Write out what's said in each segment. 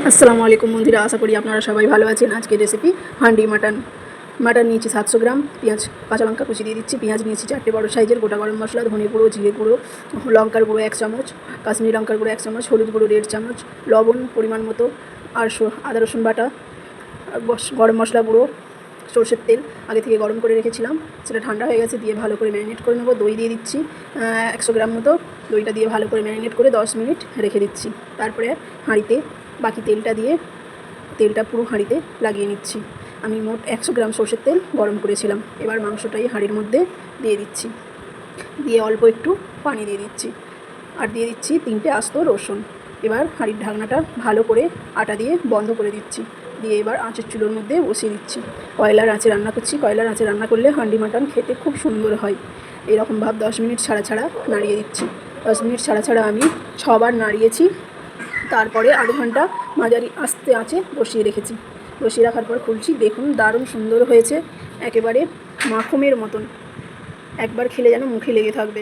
আসসালামু আলাইকুম বন্ধুরা, আশা করি আপনারা সবাই ভালো আছেন। আজকের রেসিপি হান্ডি মাটন। মাটন নিয়েছি 700 গ্রাম, পেঁয়াজ কাঁচা লঙ্কা কুচি দিয়ে দিচ্ছি। পেঁয়াজ নিয়েছি 4টে বড় সাইজের, গোটা গরম মশলা, ধনে গুঁড়ো, জিরে গুঁড়ো, লঙ্কার গুঁড়ো 1 চামচ, কাশ্মীরি লঙ্কার গুঁড়ো 1 চামচ, হলুদ গুঁড়ো 1.5 চামচ, লবণ পরিমাণ মতো, আর আদা রসুন বাটা, গরম মশলা গুঁড়ো, সরষের তেল আগে থেকে গরম করে রেখেছিলাম, সেটা ঠান্ডা হয়ে গেছে, দিয়ে ভালো করে ম্যারিনেট করে নেবো। দই দিয়ে দিচ্ছি 100 গ্রাম মতো। দইটা দিয়ে ভালো করে ম্যারিনেট করে 10 মিনিট রেখে দিচ্ছি। তারপরে হাঁড়িতে বাকি তেলটা পুরো হাঁড়িতে লাগিয়ে নিচ্ছি। আমি মোট 100 গ্রাম সরষের তেল গরম করেছিলাম। এবার মাংসটাই হাঁড়ির মধ্যে দিয়ে দিচ্ছি, দিয়ে অল্প একটু পানি দিয়ে দিচ্ছি, আর দিয়ে দিচ্ছি 3টে আস্ত রসুন। এবার হাঁড়ির ঢাকনাটা ভালো করে আটা দিয়ে বন্ধ করে দিচ্ছি, দিয়ে এবার আঁচের চুলোর মধ্যে বসিয়ে দিচ্ছি। কয়লার আঁচে রান্না করছি। কয়লার আঁচে রান্না করলে হাঁডি মাটন খেতে খুব সুন্দর হয়। এরকম ভাব 10 মিনিট ছাড়া ছাড়া নাড়িয়ে দিচ্ছি। 10 মিনিট ছাড়া ছাড়া আমি 6বার নাড়িয়েছি। তারপরে আধ ঘন্টা মাঝারি আস্তে আঁচে বসিয়ে রেখেছি। বসিয়ে রাখার পর খুলছি, দেখুন দারুণ সুন্দর হয়েছে, একেবারে মাখনের মতন। একবার খেলে যেন মুখে লেগে থাকবে।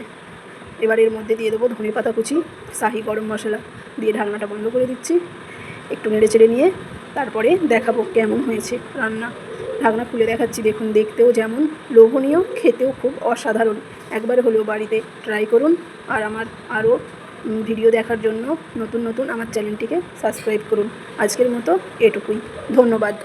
এবার এর মধ্যে দিয়ে দেবো ধনে পাতা কুচি, শাহি গরম মশলা, দিয়ে ঢাকনাটা বন্ধ করে দিচ্ছি। একটু নেড়ে চেড়ে নিয়ে তারপরে দেখাবো কেমন হয়েছে রান্না। ঢাকনা খুলে দেখাচ্ছি, দেখুন দেখতেও যেমন লোভনীয়, খেতেও খুব অসাধারণ। একবার হলেও বাড়িতে ট্রাই করুন। আর আমার আরও ভিডিও দেখার জন্য নতুন নতুন আমার চ্যানেলটিকে সাবস্ক্রাইব করুন। আজকের মতো এটুকুই, ধন্যবাদ।